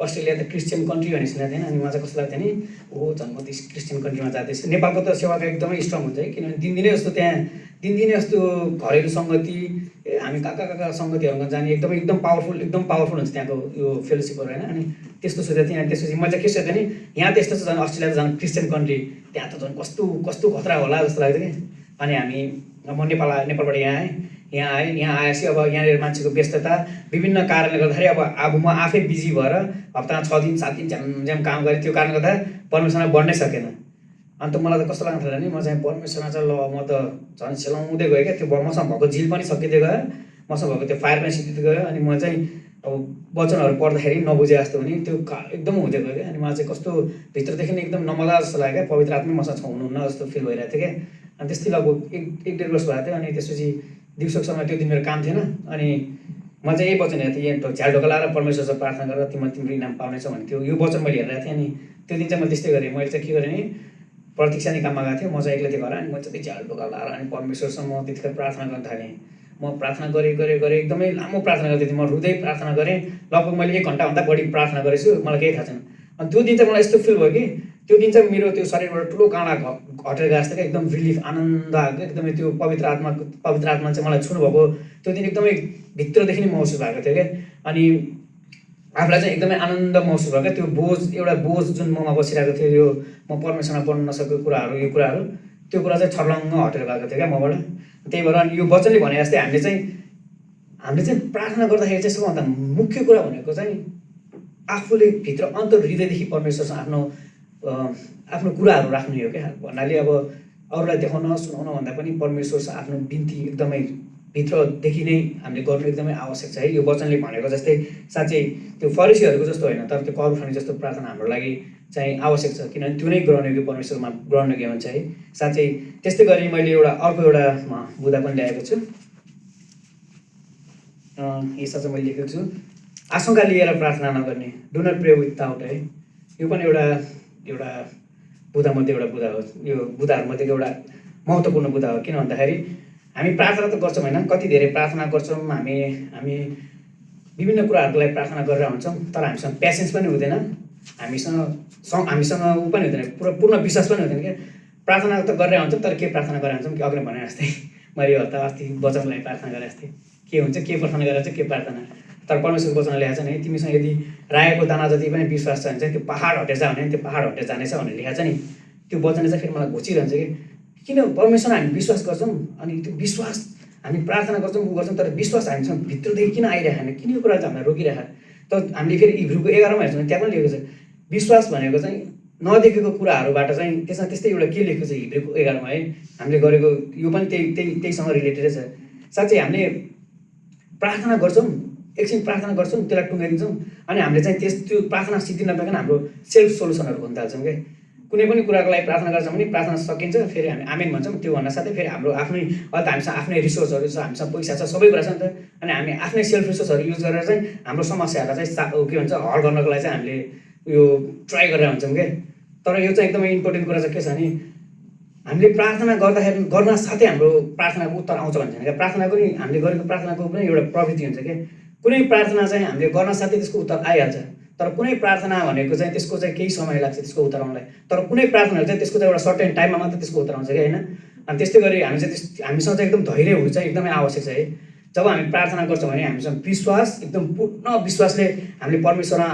अस्ट्रेलिया त क्रिस्चियन कन्ट्री भनेर सुनेको थिएँ। अनि मलाई चाहिँ कस्तो लाग्थ्यो नि, ओ झन् म त क्रिस्चियन कन्ट्रीमा जाँदैछु। नेपालको त सेवाका एकदमै स्ट्रङ हुन्छ है, किनभने दिनदिनै जस्तो घरेलु सङ्गति, हामी कहाँ सङ्गतिहरूमा जाने एकदम पावरफुल हुन्छ त्यहाँको यो फेलोसिपहरू होइन। अनि त्यस्तो सोचेको थिएँ। अनि त्यसपछि मैले चाहिँ के सोचेँ नि, यहाँ त्यस्तो छ झन् अस्ट्रेलिया त झन् क्रिस्चियन कन्ट्री, त्यहाँ त झन् कस्तो खतरा होला जस्तो लाग्थ्यो कि। अनि म नेपालबाट यहाँ आएपछि अब यहाँनिर मान्छेको व्यस्तता विभिन्न कारणले गर्दाखेरि अब म आफै बिजी भएर हप्तामा 6 दिन 7 दिन झ्याम काम गरेँ। त्यो कारणले गर्दा परमेश्वरमा बढ्नै सकेन। अन्त मलाई त कस्तो लाग्न थाल्यो नि, म चाहिँ परमेश्वरमा चाहिँ ल म त झन् सेलाउँदै गएँ क्या। त्यो मसँग भएको झिल पनि सकिँदै गयो, मसँग भएको त्यो फायर पनि सिद्धिँदै गयो। अनि म चाहिँ अब वचनहरू पढ्दाखेरि नबुझे जस्तो हुने त्यो एकदम हुँदै गयो क्या। अनि मलाई चाहिँ कस्तो भित्रदेखि एकदम नमजा जस्तो लाग्यो क्या, पवित्र आत्मा मसँग हुनुहुन्न जस्तो फिल भइरहेको थियो क्या। अनि त्यस्तै लगभग 1-1.5 वर्ष भएको थियो। अनि त्यसपछि दिउँसोको समय त्यो दिन मेरो काम थिएन। अनि म चाहिँ यही वचन हेरेको थिएँ, यहाँ झ्याल ढोका लाएर परमेश्वरसँग प्रार्थना गरेर तिम्रो इनाम पाउनेछ भने त्यो वचन मैले हेरिरहेको थिएँ। अनि त्यो दिन चाहिँ मैले त्यस्तै गरेँ। मैले चाहिँ के गरेँ नि, प्रतीक्षा निकाममा गएको थिएँ, म चाहिँ एक्लै थिएँ घर। अनि म चाहिँ झ्याल ढोका लाएर अनि परमेश्वरसँग म त्यतिखेर प्रार्थना गर्न थालेँ। म प्रार्थना गरेँ एकदमै लामो प्रार्थना गर्दै थिएँ। म रुँदै प्रार्थना गरेँ। लगभग मैले 1 घन्टाभन्दा बढी प्रार्थना गरेछु, मलाई केही थाहा छैन। अनि त्यो दिन चाहिँ मलाई यस्तो फिल भयो कि त्यो दिन चाहिँ मेरो त्यो शरीरबाट ठुलो काँडा हटेर गएको जस्तो क्या, एकदम रिलिफ, आनन्द आएको एकदमै। त्यो पवित्र आत्मा चाहिँ मलाई छुनु भएको त्यो दिन एकदमै भित्रदेखि नै महसुस भएको थियो क्या। अनि आफूलाई चाहिँ एकदमै आनन्द महसुस भयो क्या। त्यो एउटा बोझ जुन ममा बसिरहेको थियो, यो म परमेश्वरमा पढ्न नसकेको कुराहरू, यो कुरा चाहिँ छर्लङ्ग हटेर गएको थियो क्या मबाट। त्यही भएर अनि यो वचनले भने जस्तै हामीले चाहिँ प्रार्थना गर्दाखेरि चाहिँ सबभन्दा मुख्य कुरा भनेको चाहिँ आफूले भित्र अन्तर हृदयदेखि परमेश्वरसँग आफ्नो कुराहरू राख्नु हो क्या। भन्नाले अब अरूलाई देखाउन सुनाउन भन्दा पनि परमेश्वरसँग आफ्नो बिन्ती एकदमै भित्रदेखि नै हामीले गर्नु एकदमै आवश्यक छ है। यो वचनले भनेको जस्तै साँच्चै त्यो फरिसीहरूको जस्तो होइन, तर त्यो कर उठाउने जस्तो प्रार्थना हाम्रो लागि चाहिँ आवश्यक छ, किनभने त्यो नै ग्रहणयोग्य परमेश्वरमा ग्रहणयोग्य हुन्छ है। साँच्चै त्यस्तै गरी मैले अर्को एउटा बुदा पनि ल्याएको छु। यसमा चाहिँ मैले लेखेको छु, आशंका लिएर प्रार्थना नगर्ने, do not pray with doubt है। यो पनि एउटा बुदामध्ये एउटा बुदा हो। यो बुदाहरूमध्येको एउटा महत्त्वपूर्ण बुदा हो। किन भन्दाखेरि हामी प्रार्थना त गर्छौँ होइन, कति धेरै प्रार्थना गर्छौँ, हामी विभिन्न कुराहरूको लागि प्रार्थना गरेर हुन्छौँ, तर हामीसँग पेसेन्स पनि हुँदैन, हामीसँग ऊ पनि हुँदैन, पूर्ण विश्वास पनि हुँदैन क्या। प्रार्थना त गरेर हुन्छौँ, तर के प्रार्थना गरेर हुन्छौँ कि अघि भने जस्तै मैले अस्ति वचनको लागि प्रार्थना गरेँ जस्तै के हुन्छ, के प्रार्थना गरेर चाहिँ के प्रार्थना। तर परमेश्वरको वचन लेखेको छ नि, तिमीसँग यदि रायोको दाना जति पनि विश्वास छ भने चाहिँ त्यो पहाड हटेर जाने, त्यो पहाड हटेर जानेछ भनेर लेखेको छ नि। त्यो वचनले चाहिँ फेरि मलाई घोचिरहन्छ कि किन परमेश्वरमा हामी विश्वास गर्छौँ, अनि त्यो विश्वास हामी प्रार्थना गर्छौँ, ऊ गर्छौँ, तर विश्वास हामीसँग भित्रदेखि किन आइरहेको छैन, किन यो कुरा चाहिँ हामीलाई रोकिरहेको। त हामीले फेरि इब्रूको 11मा हेर्छौँ भने त्यहाँ पनि लेखेको छ विश्वास भनेको चाहिँ नदेखेको कुराहरूबाट चाहिँ त्यसमा त्यस्तै एउटा के लेखेको छ हिब्रूको 11मा है। हामीले गरेको यो पनि त्यहीसँग रिलेटेडै छ। साँच्चै हामीले प्रार्थना गर्छौँ, एकछिन प्रार्थना गर्छौँ, त्यसलाई टुङ्गाइदिन्छौँ, अनि हामीले चाहिँ त्यो प्रार्थना सिद्धि नपाइकन हाम्रो सेल्फ सोल्युसनहरू हुन थाल्छौँ क्या। कुनै पनि कुराको लागि प्रार्थना गर्छौँ भने प्रार्थना सकिन्छ, फेरि हामी आमेन भन्छौँ, त्यो भन्न साथै फेरि हाम्रो आफ्नै अहिले त हामीसँग आफ्नै रिसोर्सहरू छ, हामीसँग पैसा छ, सबै कुरा छ नि त। अनि हामी आफ्नै सेल्फ रिसोर्सहरू युज गरेर चाहिँ हाम्रो समस्याहरूलाई चाहिँ के भन्छ हल गर्नको लागि चाहिँ हामीले यो ट्राई गरेर हुन्छौँ क्या। तर यो चाहिँ एकदमै इम्पोर्टेन्ट कुरा चाहिँ के छ भने हामीले प्रार्थना गर्न साथै हाम्रो प्रार्थनाको उत्तर आउँछ भन्छ क्या। प्रार्थनाको नि हामीले गरेको प्रार्थनाको पनि एउटा प्रवृत्ति हुन्छ क्या। कुनै प्रार्थना चाहिँ हामीले गर्न साथै त्यसको उत्तर आइहाल्छ, तर कुनै प्रार्थना भनेको चाहिँ त्यसको चाहिँ केही समय लाग्छ त्यसको उत्तर आउनलाई। तर कुनै प्रार्थनाहरू चाहिँ त्यसको चाहिँ एउटा सर्टेन टाइममा मात्र त्यसको उत्तर आउँछ कि होइन। अनि त्यस्तै गरी हामी चाहिँ हामीसँग चाहिँ एकदम धैर्य हुनु चाहिँ एकदमै आवश्यक छ है। जब हामी प्रार्थना गर्छौँ भने हामीसँग विश्वास, एकदम पूर्ण विश्वासले हामीले परमेश्वरमा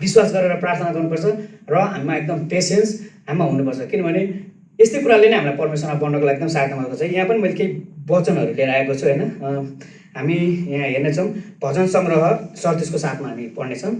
विश्वास गरेर प्रार्थना गर्नुपर्छ र हामीमा एकदम पेसेन्स हामीमा हुनुपर्छ, किनभने यस्तै कुराले नै हामीलाई परमेश्वरमा बढ्नको लागि एकदम सहायता गर्दछ। यहाँ पनि मैले केही वचनहरू लिएर आएको छु होइन। हामी यहाँ हेर्नेछौँ भजन सङ्ग्रह 37को 7मा हामी पढ्नेछौँ।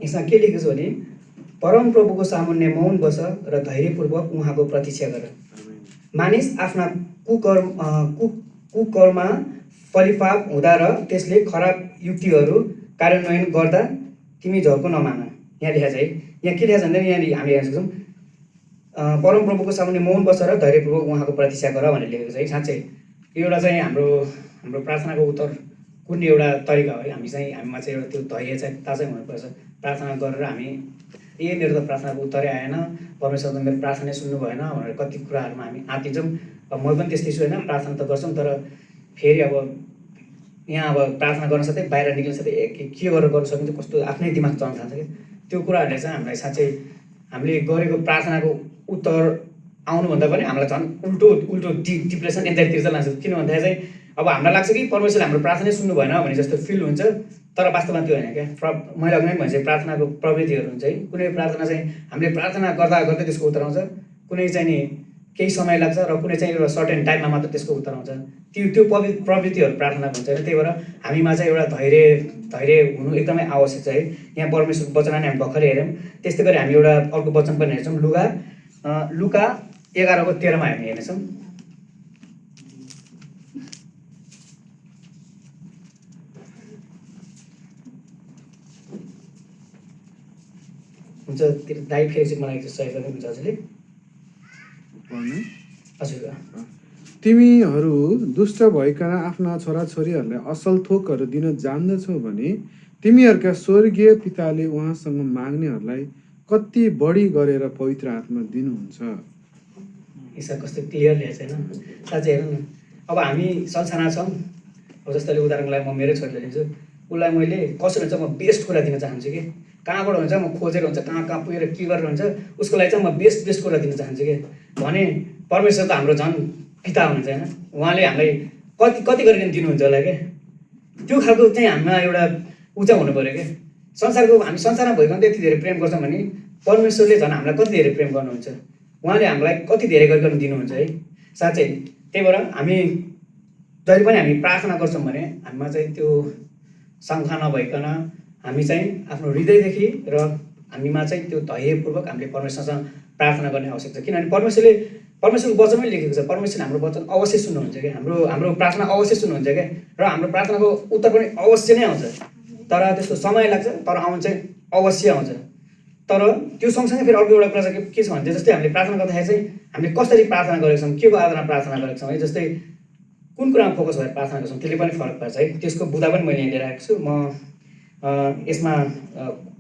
यसमा के लेखेको छ भने परम प्रभुको सामुन्ने मौन बस र धैर्यपूर्वक उहाँको प्रतीक्षा गर। मानिस आफ्ना कुकर्ममा फलिफाप हुँदा र त्यसले खराब युक्तिहरू कार्यान्वयन गर्दा तिमी झर्को नमान। यहाँ लेखा छ है, यहाँ के लेखा छ भने यहाँ हामी हेर्न सक्छौँ परम प्रभुको सामुन्ने मौन बस र धैर्यपूर्वक उहाँको प्रतीक्षा गर भनेर लेखेको छ है। साँच्चै यो एउटा चाहिँ हाम्रो प्रार्थनाको उत्तर कुनै एउटा तरिका हो है। हामीमा चाहिँ एउटा त्यो धैर्य चाहिँ ताजै हुनुपर्छ। प्रार्थना गरेर हामी मेरो त प्रार्थनाको उत्तरै आएन, परमेश्वरले मेरो प्रार्थना सुन्नु भएन भनेर कति कुराहरूमा हामी आँतिन्छौँ। म पनि त्यस्तै छु होइन, प्रार्थना त गर्छौँ तर फेरि अब यहाँ अब प्रार्थना गर्न साथै बाहिर निक्लिन साथै के गरेर गर्न सकिन्छ कस्तो आफ्नै दिमाग चल्न थाल्छ क्या। त्यो कुराहरूले चाहिँ हामीलाई साँच्चै हामीले गरेको प्रार्थनाको उत्तर आउनुभन्दा पनि हामीलाई झन् उल्टो डिप्रेसन एन्जाइटीतिर चाहिँ लाग्छ। किन भन्दाखेरि चाहिँ अब हामीलाई लाग्छ कि परमेश्वरले हाम्रो प्रार्थनै सुन्नु भएन भने जस्तो फिल हुन्छ, तर वास्तवमा त्यो होइन क्या। मैले अघि नै भनेँ प्रार्थनाको प्रवृत्तिहरू हुन्छ है। कुनै प्रार्थना चाहिँ हामीले प्रार्थना गर्दा गर्दै त्यसको उत्तर आउँछ, कुनै चाहिँ नि केही समय लाग्छ र कुनै चाहिँ एउटा सर्टेन टाइममा मात्र त्यसको उत्तर आउँछ। त्यो प्रवृत्तिहरू प्रार्थनाको हुन्छ होइन। त्यही भएर हामीमा चाहिँ एउटा धैर्य हुनु एकदमै आवश्यक छ है। यहाँ परमेश्वरको वचन नै हामी भर्खरै हेऱ्यौँ। त्यस्तै गरी हामी एउटा अर्को वचन पनि हेर्छौँ, लुका 11को 13मा हामी हेर्नेछौँ। हुन्छ त्यो दाइ फेरि चाहिँ मलाई सहयोग गर्नुहुन्छ हजुरले। हजुर तिमीहरू दुष्ट भइकन आफ्ना छोराछोरीहरूलाई असल थोकहरू दिन जान्दछौ भने तिमीहरूका स्वर्गीय पिताले उहाँसँग माग्नेहरूलाई कति बढी गरेर पवित्र आत्मा दिनुहुन्छ। यसमा कस्तो क्लियर ल्याएको छैन साँच्चै। हेर्नु न, अब हामी संसारमा छौँ। अब जस्तै उदाहरणको लागि म मेरै छोरीलाई लिन्छु, उसलाई मैले कसरी हुन्छ म बेस्ट कुरा दिन चाहन्छु कि कहाँबाट हुन्छ म खोजेर हुन्छ कहाँ पुगेर के गरेर हुन्छ उसको लागि चाहिँ म बेस्ट कुरा दिन चाहन्छु कि भने परमेश्वर त हाम्रो झन् पिता हुनुहुन्छ होइन। उहाँले हामीलाई कति गरिकन दिनुहुन्छ होला क्या। त्यो खालको चाहिँ हामीमा एउटा चाहिँ हुनु पऱ्यो क्या। हामी संसारमा भइकन त्यति धेरै प्रेम गर्छौँ भने परमेश्वरले झन् हामीलाई कति धेरै प्रेम गर्नुहुन्छ, उहाँले हामीलाई कति धेरै गरिकन दिनुहुन्छ है साँच्चै। त्यही भएर हामी जहिले पनि हामी प्रार्थना गर्छौँ भने हामीमा चाहिँ त्यो शङ्का नभइकन हामी चाहिँ आफ्नो हृदयदेखि र हामीमा चाहिँ त्यो धैर्यपूर्वक हामीले परमेश्वरसँग प्रार्थना गर्ने आवश्यक छ। किनभने परमेश्वरको वचनमै लेखेको छ, परमेश्वरले हाम्रो वचन अवश्य सुन्नुहुन्छ क्या। हाम्रो प्रार्थना अवश्य सुन्नुहुन्छ क्या र हाम्रो प्रार्थनाको उत्तर पनि अवश्य नै आउँछ। तर त्यसको समय लाग्छ, तर आउनु चाहिँ अवश्य आउँछ। तर त्यो सँगसँगै फेरि अर्को एउटा कुरा चाहिँ के छ भने जस्तै हामीले प्रार्थना गर्दाखेरि चाहिँ हामीले कसरी प्रार्थना गरेको छौँ, के को आधारमा प्रार्थना गरेको छौँ है। जस्तै कुन कुरामा फोकस भएर प्रार्थना गर्छौँ त्यसले पनि फरक पर्छ है। त्यसको बुदा पनि मैले यहाँ लिएर आएको छु। म यसमा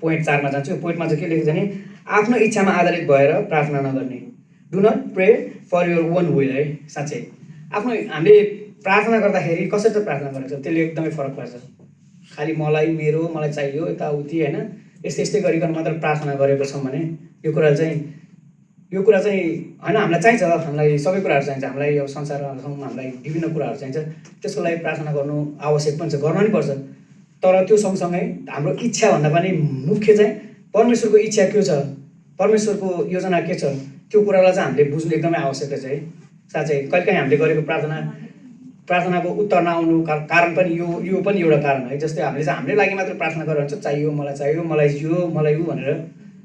पोइन्ट 4मा जान्छु। पोइन्टमा चाहिँ के लेखेको छ भने आफ्नो इच्छामा आधारित भएर प्रार्थना नगर्ने, do not pray for your own will है। साँच्चै आफ्नो हामीले प्रार्थना गर्दाखेरि कसरी चाहिँ प्रार्थना गरेको छ त्यसले एकदमै फरक पर्छ। खालि मलाई चाहियो यताउति होइन यस्तै गरिकन मात्र प्रार्थना गरेको छौँ भने यो कुरा चाहिँ होइन। हामीलाई चाहिन्छ, हामीलाई सबै कुराहरू चाहिन्छ, हामीलाई अब संसारमा छौँ, हामीलाई विभिन्न कुराहरू चाहिन्छ, त्यसको लागि प्रार्थना गर्नु आवश्यक पनि छ, गर्न नि पर्छ। तर त्यो सँगसँगै हाम्रो इच्छाभन्दा पनि मुख्य चाहिँ परमेश्वरको इच्छा के छ, परमेश्वरको योजना के छ, त्यो कुरालाई चाहिँ हामीले बुझ्नु एकदमै आवश्यक छ है साँच्चै। कहिलेकाहीँ हामीले गरेको प्रार्थनाको उत्तर नआउनु कारण पनि यो पनि एउटा कारण है। जस्तै हामीले चाहिँ हाम्रो लागि मात्र प्रार्थना गरेर हुन्छ, चाहियो मलाई यो भनेर,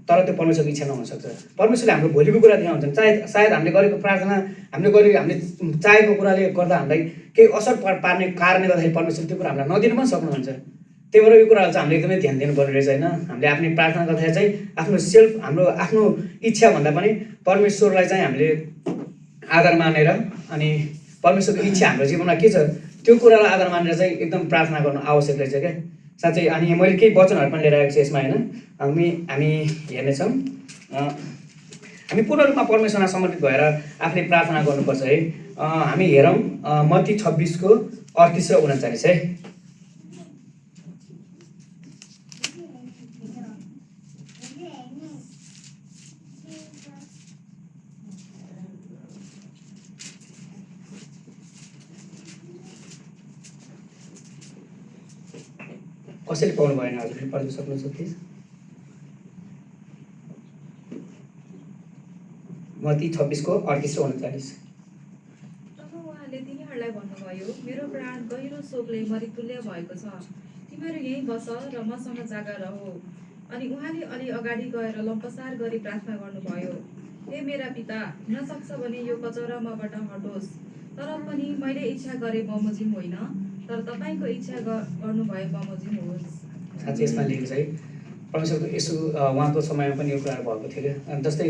तर त्यो परमेश्वरको इच्छा नहुनसक्छ। परमेश्वरले हाम्रो भोलिको कुरा दिए हुन्छ सायद हामीले गरेको प्रार्थना हामीले चाहेको कुराले गर्दा हामीलाई केही असर पार्ने कारणले गर्दाखेरि परमेश्वरले त्यो कुरा हामीलाई नदिनु पनि सक्नुहुन्छ। त्यही भएर यो कुराहरू चाहिँ हामीले एकदमै ध्यान दिनुपर्ने रहेछ होइन। हामीले आफ्नो प्रार्थना गर्दाखेरि चाहिँ आफ्नो सेल्फ हाम्रो आफ्नो इच्छाभन्दा पनि परमेश्वरलाई चाहिँ हामीले आधार मानेर अनि परमेश्वरको इच्छा हाम्रो जीवनमा के छ त्यो कुरालाई आधार मानेर चाहिँ एकदम प्रार्थना गर्नु आवश्यक रहेछ क्या साँच्चै। अनि मैले केही वचनहरू पनि लिएर आएको छु यसमा होइन। हामी हेर्नेछौँ हामी पूर्ण रूपमा परमेश्वरमा समर्पित भएर आफूले प्रार्थना गर्नुपर्छ है। हामी हेरौँ मत्ती 26:38 र 39 है। कसैले पाउनु भएन हजुरले पढ्न सक्नुहुन्छ प्लिज। मत्ती 26:38 र 39। तब उहाँले तिनीहरूलाई भन्नुभयो, मेरो प्राण गहिरो शोकले मरितुल्य भएको छ, तिमीहरू यहीँ बस र मसँग जागा रहो। अनि उहाँले अलि अगाडि गएर लम्पसार गरी प्रार्थना गर्नुभयो, हे मेरा पिता, हुन सक्छ भने यो कचौरा मबाट हटोस्, तर पनि मैले इच्छा गरे बमोजिम होइन, तर तपाईँको इच्छा गर्नुभए बमोजिम होस्। साँच्चै यसमा लेखेको छ है परमेश्वरको यसो उहाँको समयमा पनि यो कुराहरू भएको थियो क्या। अनि जस्तै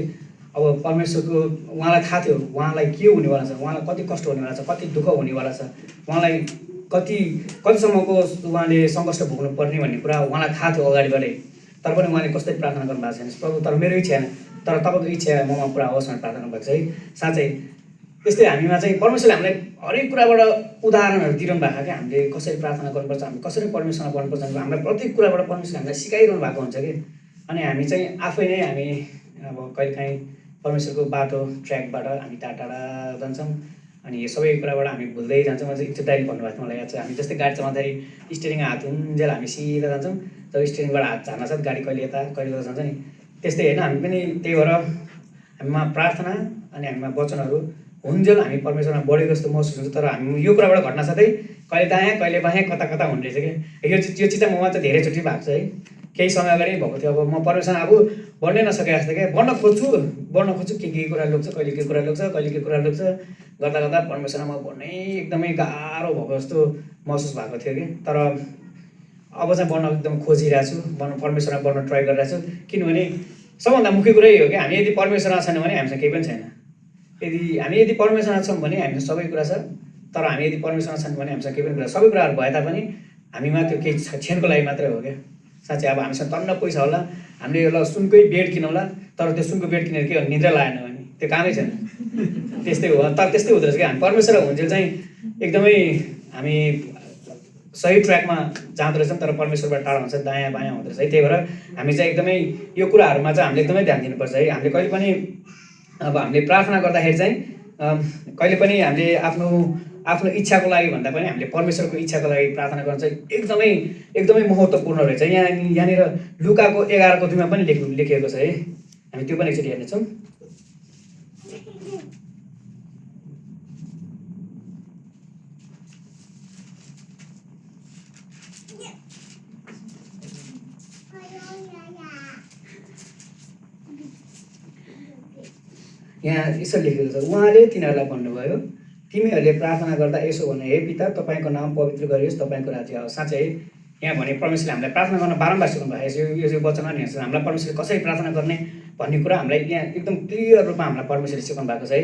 अब परमेश्वरको उहाँलाई थाहा थियो उहाँलाई के हुनेवाला छ, उहाँलाई कति कष्ट हुनेवाला छ, कति दुःख हुनेवाला छ, उहाँलाई कतिसम्मको उहाँले सङ्घर्ष भोग्नु पर्ने भन्ने कुरा उहाँलाई थाहा थियो अगाडिबाटै। तर पनि उहाँले कस्तै प्रार्थना गर्नुभएको छैन, प्रभु तर मेरो इच्छा होइन तर तपाईँको इच्छा ममा पुरा होस् भनेर प्रार्थना गर्नुभएको छ है। साँच्चै त्यस्तै हामीमा चाहिँ परमेश्वरले हामीलाई हरेक कुराबाट उदाहरणहरू दिइरहनु भएको क्या। हामीले कसरी प्रार्थना गर्नुपर्छ, हामी कसरी परमेश्वरमा गर्नुपर्छ, हामीलाई प्रत्येक कुराबाट परमेश्वरले हामीलाई सिकाइरहनु भएको हुन्छ कि। अनि हामी चाहिँ आफै नै हामी अब कहिलेकाहीँ परमेश्वरको बाटो ट्र्याकबाट हामी टाढा जान्छौँ अनि यो सबै कुराबाट हामी भुल्दै जान्छौँ। अझै एकचोटि दाइले भन्नुभएको थियो मलाई याद छ, हामी जस्तै गाडी चलाउँदाखेरि स्टियरिङ हात हुन्जेल हामी सिधा जान्छौँ, जब स्टियरिङबाट हात झार्न साथ गाडी कहिले यता कहिले उता जान्छ नि त्यस्तै होइन। हामी पनि त्यही भएर हामीमा प्रार्थना अनि हामीमा वचनहरू हुन्जेल हामी परमेश्वरमा बढेको जस्तो महसुस हुन्छ। तर हामी यो कुराबाट घट्न साथै कहिले दायाँ कहिले बायाँ कता कता हुने रहेछ कि। यो चिज चाहिँ ममा चाहिँ धेरैचोटि भएको छ है। केही समय अगाडि भएको थियो, अब म परमेश्वरमा अब बढ्नै नसके जस्तो क्या, बढ्न खोज्छु के कुरा लोग्छ, कहिले के कुरा लोग्छ, कहिले के कुरा लोग्छ गर्दा गर्दा परमेश्वरमा म बढ्नै एकदमै गाह्रो भएको जस्तो महसुस भएको थियो कि। तर अब चाहिँ बढ्न एकदम खोजिरहेको छु, परमेश्वरमा बढ्न ट्राई गरिरहेको छु। किनभने सबभन्दा मुख्य कुरै हो कि हामी यदि परमेश्वरमा छैन भने हामीसँग केही पनि छैन। हामी यदि परमेश्वरमा छौँ भने हामीसँग सबै कुरा छ, तर हामी यदि परमेश्वरमा छैन भने हामीसँग केही पनि कुरा, सबै कुराहरू भए तापनि हामीमा त्यो केही क्षणको लागि मात्रै हो क्या। साँच्चै अब हामीसँग टन्न पैसा होला, हामीले एउटा सुनकै बेड किनौँला, तर त्यो सुनको बेड किनेर के निद्रा लागेन भने त्यो कामै छैन। त्यस्तै हो, तर त्यस्तै हुँदो रहेछ कि हामी परमेश्वर हुन्जेल चाहिँ एकदमै हामी सही ट्र्याकमा जाँदो रहेछौँ, तर परमेश्वरबाट टाढा हुन्छ, दायाँ बायाँ हुँदो रहेछ है। त्यही भएर हामी चाहिँ एकदमै यो कुराहरूमा चाहिँ हामीले एकदमै ध्यान दिनुपर्छ है। हामीले कहिले पनि अब हामीले प्रार्थना गर्दाखेरि चाहिँ कहिले पनि हामीले आफ्नो इच्छाको लागि भन्दा पनि हामीले परमेश्वरको इच्छाको लागि प्रार्थना गर्न चाहिँ एकदमै महत्त्वपूर्ण रहेछ। यहाँनिर लुकाको 11:2 पनि लेखिएको छ है, हामी त्यो पनि एकचोटि हेर्नेछौँ। यहाँ यसरी लेखेको छ, उहाँले तिनीहरूलाई भन्नुभयो, तिमीहरूले प्रार्थना गर्दा यसो भने, हे पिता, तपाईँको नाम पवित्र गरियोस्, तपाईँको राज्य आओस्। साँच्चै है यहाँ भने परमेश्वरले हामीलाई प्रार्थना गर्न बारम्बार सिकाउनु भएको यो वचनमा नि हेर्छ हामीलाई परमेश्वरले कसरी प्रार्थना गर्ने भन्ने कुरा हामीलाई यहाँ एकदम क्लियर रूपमा हामीलाई परमेश्वरले सिकाउनु भएको छ है।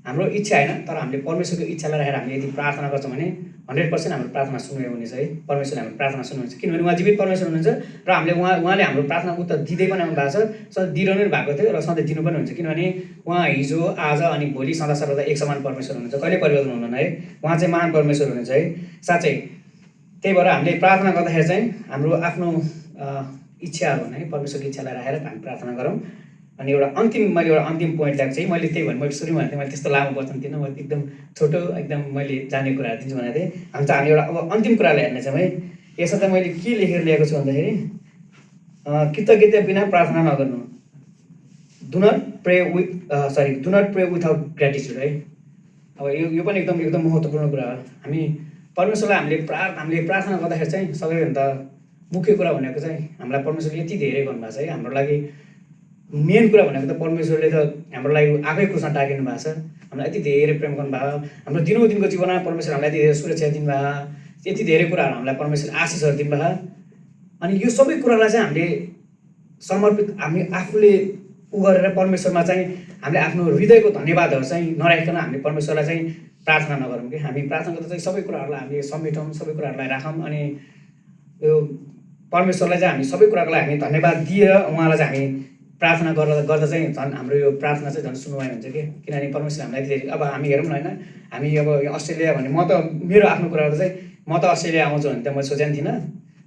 हाम्रो इच्छा होइन, तर हामीले परमेश्वरको इच्छालाई राखेर हामीले यदि प्रार्थना गर्छौँ भने 100% हाम्रो प्रार्थना सुन्ने हुनेछ है। परमेश्वरले हाम्रो प्रार्थना सुन्नुहुन्छ, किनभने उहाँ जीवित परमेश्वर हुनुहुन्छ र हामीले उहाँले हाम्रो प्रार्थना उत्तर दिँदै पनि आउनु भएको छ, सधैँ दिइरहनु भएको थियो र सधैँ दिनु पनि हुन्छ। किनभने उहाँ हिजो आज अनि भोलि सदा सर्वदा एक समान परमेश्वर हुनुहुन्छ, कहिले परिवर्तन हुनुहुन्न है। उहाँ चाहिँ महान परमेश्वर हुनुहुन्छ है साँच्चै। त्यही भएर हामीले प्रार्थना गर्दाखेरि चाहिँ हाम्रो आफ्नो इच्छाहरू है परमेश्वरको इच्छालाई राखेर हामी प्रार्थना गरौँ। अनि मैले एउटा अन्तिम पोइन्ट ल्याएको चाहिँ मैले त्यही भने मैले सुरुमा भनेको थिएँ, मैले त्यस्तो लामो वचन दिनँ, म एकदम छोटो एकदम मैले जाने कुराहरू दिन्छु भनेको थिएँ। हामी एउटा अब अन्तिम कुरालाई हेर्नेछौँ है। यसमा चाहिँ मैले के लेखेर ल्याएको छु भन्दाखेरि कृतज्ञता बिना प्रार्थना नगर्नु, do not pray without gratitude है। अब यो पनि एकदम महत्त्वपूर्ण कुरा हो। हामी परमेश्वरलाई हामीले प्रार्थना गर्दाखेरि चाहिँ सबैभन्दा मुख्य कुरा भनेको चाहिँ हामीलाई परमेश्वरले यति धेरै गर्नुभएको छ है। हाम्रो लागि मेन कुरा भनेको त परमेश्वरले त हाम्रो लागि आफै क्रुसमा टाकिनु भएको छ, हामीलाई यति धेरै प्रेम गर्नुभयो। हाम्रो दिनौदिनको जीवनमा परमेश्वर हामीलाई यति धेरै सुरक्षा दिनुभयो, यति धेरै कुराहरू हामीलाई परमेश्वरले आशिषहरू दिनुभयो। अनि यो सबै कुरालाई चाहिँ हामीले समर्पित हामी आफूले गरेर परमेश्वरमा चाहिँ हामीले आफ्नो हृदयको धन्यवादहरू चाहिँ नराखिकन हामीले परमेश्वरलाई चाहिँ प्रार्थना नगरौँ कि हामी प्रार्थना गर्दा चाहिँ सबै कुराहरूलाई हामीले समेटौँ, सबै कुराहरूलाई राखौँ अनि यो परमेश्वरलाई चाहिँ हामी सबै कुराको लागि हामी धन्यवाद दिएर उहाँलाई चाहिँ हामी प्रार्थना गर्दा चाहिँ झन् हाम्रो यो प्रार्थना चाहिँ झन् सुनवाई हुन्छ कि किनभने परमेश्वरले हामीलाई धेरै अब हामी हेरौँ न होइन हामी अब अस्ट्रेलिया भने म त मेरो आफ्नो कुराहरू चाहिँ म त अस्ट्रेलिया आउँछु भने त म सोचेको थिइनँ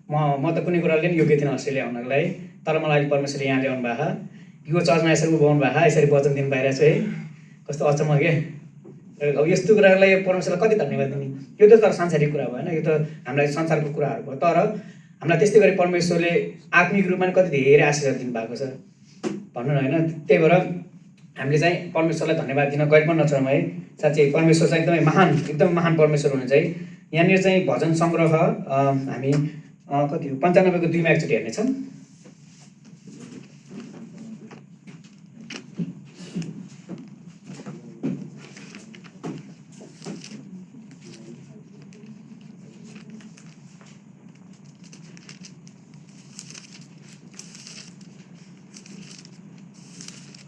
म त कुनै कुराले पनि योग्य थिइनँ अस्ट्रेलिया आउनको लागि तर मलाई अहिले परमेश्वरले यहाँ ल्याउनु भएको यो चर्चमा यसरी उभाउनु भएको यसरी वचन दिनु पाइरहेको छु है कस्तो अचम्म के अब यस्तो कुरालाई परमेश्वरलाई कति धन्यवाद दिने यो त तर सांसारिक कुरा भयो होइन यो त हामीलाई संसारको कुराहरू भयो तर हामीलाई त्यस्तै गरी परमेश्वरले आत्मिक रूपमा कति धेरै आशीर्वाद दिनुभएको छ भन्नु न होइन त्यही भएर हामीले चाहिँ परमेश्वरलाई धन्यवाद दिन कहिले पनि नछौँ है साँच्चै परमेश्वर चाहिँ एकदम महान परमेश्वर हुनुहुन्छ है यहाँनिर चाहिँ भजन सङ्ग्रह हामी कति हो 95 को 2मा एकचोटि हेर्नेछौँ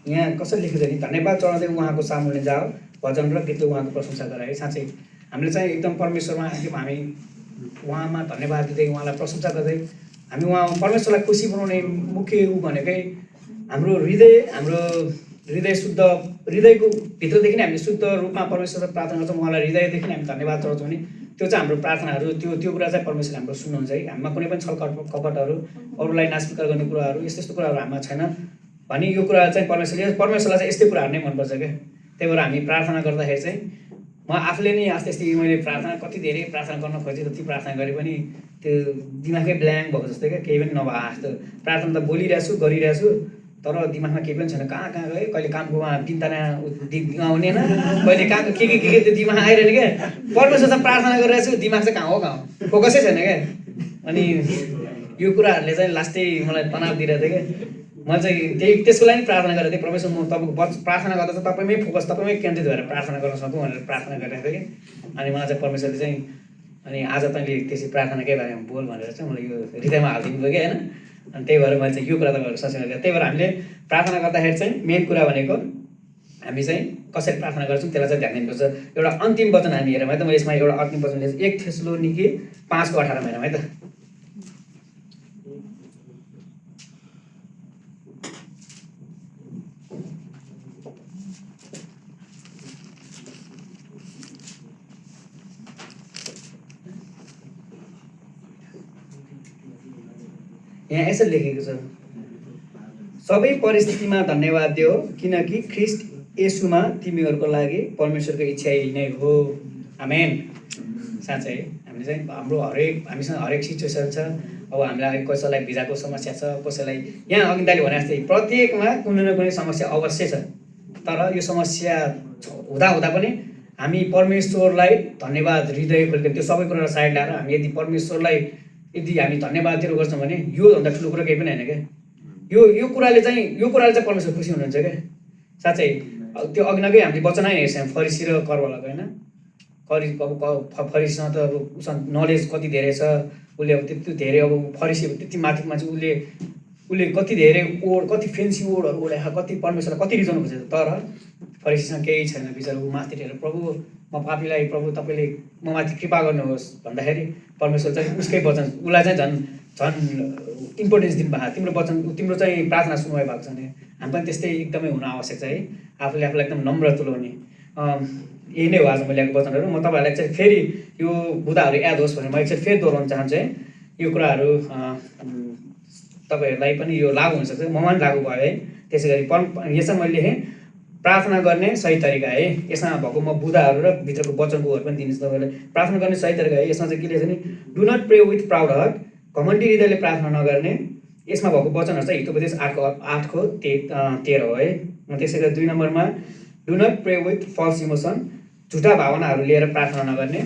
यहाँ कसरी लेखेको छ नि धन्यवाद चढाउँदै उहाँको सामुन्ने जाओ भजन र गीतले उहाँको प्रशंसा गराए साँच्चै हामीले चाहिँ एकदम परमेश्वरमा एकदम हामी उहाँमा धन्यवाद दिँदै उहाँलाई प्रशंसा गर्दै हामी उहाँ परमेश्वरलाई खुसी बनाउने मुख्य भनेकै हाम्रो हृदय शुद्ध हृदयको भित्रदेखि नै हामीले शुद्ध रूपमा परमेश्वरलाई प्रार्थना गर्छौँ उहाँलाई हृदयदेखि हामी धन्यवाद चढाउँछौँ भने त्यो चाहिँ हाम्रो प्रार्थनाहरू त्यो कुरा चाहिँ परमेश्वरले हाम्रो सुन्नुहुन्छ है हामीमा कुनै पनि छल कपटहरू अरूलाई नाचबिकार गर्ने कुराहरू यस्तो कुराहरू हामीमा छैन भने यो कुरा चाहिँ परमेश्वरलाई चाहिँ यस्तै कुराहरू नै मनपर्छ क्या त्यही भएर हामी प्रार्थना गर्दाखेरि चाहिँ म आफूले नै अस्ति मैले प्रार्थना कति धेरै प्रार्थना गर्न खोजेँ जति प्रार्थना गरेँ पनि त्यो दिमागै ब्ल्याङ्क भएको जस्तो क्या केही पनि नभए जस्तो प्रार्थना त बोलिरहेछु गरिरहेछु तर दिमागमा केही पनि छैन कहाँ गएँ कहिले कामकोमा तिनजना आउने होइन कहिले कहाँको के त्यो दिमाग आइरहेन क्या परमेश्वरसँग प्रार्थना गरिरहेछु दिमाग चाहिँ कहाँ हो फोकसै छैन क्या अनि यो कुराहरूले चाहिँ लास्टै मलाई तनाव दिइरहेको थियो क्या म चाहिँ त्यसको लागि प्रार्थना गरेको थिएँ परमेश्वर म तपाईँको प्रार्थना गर्दा चाहिँ तपाईँमै फोकस तपाईँमै केन्द्रित भएर प्रार्थना गर्न सकौँ भनेर प्रार्थना गरिरहेको थिएँ कि अनि मलाई चाहिँ परमेश्वरले चाहिँ अनि आज तैँले त्यसै प्रार्थनाकै बारेमा बोल भनेर चाहिँ मलाई यो हृदयमा हालिदिनु भयो कि होइन अनि त्यही भएर मैले चाहिँ यो कुरा तपाईँहरू सचेत गरेँ त्यही भएर हामीले प्रार्थना गर्दाखेरि चाहिँ मेन कुरा भनेको हामी चाहिँ कसरी प्रार्थना गर्छौँ त्यसलाई चाहिँ ध्यान दिनुपर्छ एउटा अन्तिम वचन हामी हेरौँ है त म यसमा एउटा अन्तिम वचन लिएँ 1 थेसलोनिके 5:18 हेरौँ है त यहाँ यसरी लेखेको छ सबै परिस्थितिमा धन्यवाद दियो किनकि ख्रीष्ट येशूमा तिमीहरूको लागि परमेश्वरको इच्छा यही नै हो आमेन साँच्चै हामीले चाहिँ हामीसँग हरेक सिचुएसन छ अब हामीलाई कसैलाई भिजाको समस्या छ कसैलाई यहाँ अघि दाइले भने जस्तै प्रत्येकमा कुनै न कुनै समस्या अवश्य छ तर यो समस्या हुँदा पनि हामी परमेश्वरलाई धन्यवाद हृदय खोलेर त्यो सबै कुरालाई साइड ल्याएर हामी यदि परमेश्वरलाई यदि हामी धन्यवाद दिएर गर्छौँ भने योभन्दा ठुलो कुरा केही पनि होइन क्या यो कुराले चाहिँ परमेश्वर खुसी हुनुहुन्छ क्या साँच्चै त्यो अघिनकै हामीले वचन नै हेर्छौँ फरिसी र करवालाको होइन फरिसीसँग त अब उसँग नलेज कति धेरै छ उसले अब त्यति धेरै अब फरिसी त्यति माथिमा चाहिँ उसले कति धेरै कति फेन्सी वर्डहरू ओढाएको कति परमेश्वरलाई कति रिजाउनु खोजेछ तर फरिसीसँग केही छैन बिचरा ऊ माथि हेरेर प्रभु म पापीलाई प्रभु तपाईँले म माथि कृपा गर्नुहोस् भन्दाखेरि परमेश्वर चाहिँ उसकै वचन उसलाई चाहिँ झन् इम्पोर्टेन्स दिनुभएको तिम्रो वचन तिम्रो चाहिँ प्रार्थना सुन्नुभएको भएको छ भने हामी पनि त्यस्तै एकदमै हुन आवश्यक छ है आफूले आफूलाई एकदम नम्र तुल्याउने यही नै हो आज मैले ल्याएको वचनहरू म तपाईँहरूलाई चाहिँ फेरि यो बुदाहरू याद होस् भनेर म एकचोटि फेरि दोहोऱ्याउन चाहन्छु है यो कुराहरू तपाईँहरूलाई पनि यो लागु हुनसक्छ ममा पनि लागु भयो है त्यसै गरी यसमा मैले लेखेँ प्रार्थना गर्ने सही तरिका है यसमा भएको म बुदाहरू र भित्रको वचनकोहरू पनि दिन्छु तपाईँलाई प्रार्थना गर्ने सही तरिका है यसमा चाहिँ के लेख्छ नि do not pray with proud heart घमण्डी हृदयले प्रार्थना नगर्ने यसमा भएको वचनहरू चाहिँ हितोपदेश 8:13 हो है त्यसै गरी 2 नम्बरमा do not pray with false emotion झुटा भावनाहरू लिएर प्रार्थना नगर्ने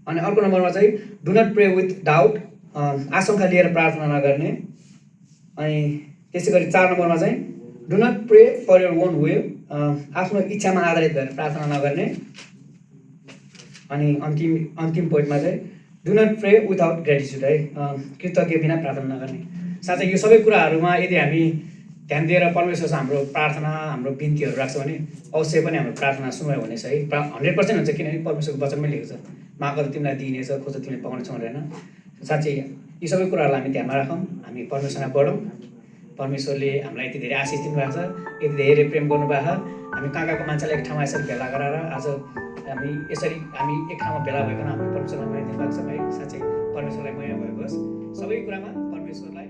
अनि अर्को नम्बरमा चाहिँ do not pray with doubt आशंका लिएर प्रार्थना नगर्ने अनि त्यसै गरी 4 नम्बरमा चाहिँ do not pray for your own will आफ्नो इच्छामा आधारित भएर प्रार्थना नगर्ने अनि अन्तिम पोइन्टमा चाहिँ do not pray without gratitude है, कृतज्ञ बिना प्रार्थना नगर्ने। साथै यो सबै कुराहरूमा यदि हामी ध्यान दिएर परमेश्वरसँग हाम्रो प्रार्थना हाम्रो बिन्तीहरू राख्छौँ भने अवश्य पनि हाम्रो प्रार्थना सुनवाई हुनेछ है, 100% हुन्छ। किनभने परमेश्वरको वचनमै लेखेको छ, माग त तिमीलाई दिइनेछ, खोज तिमीले पाउनेछौ भनेर होइन। साँच्चै यी सबै कुराहरूलाई हामी ध्यानमा राखौँ, हामी परमेश्वरमा बढौँ। परमेश्वरले हामीलाई यति धेरै आशिष दिनुभएको छ, यति धेरै प्रेम गर्नुभएको छ। हामी कहाँ कहाँको मान्छेलाई एक ठाउँमा यसरी भेला गराएर आज हामी यसरी हामी एक ठाउँमा भेला भइकन हामी परमेश्वरलाई माया दिनुभएको छ है। साँच्चै परमेश्वरलाई माया भएको होस्। सबै कुरामा परमेश्वरलाई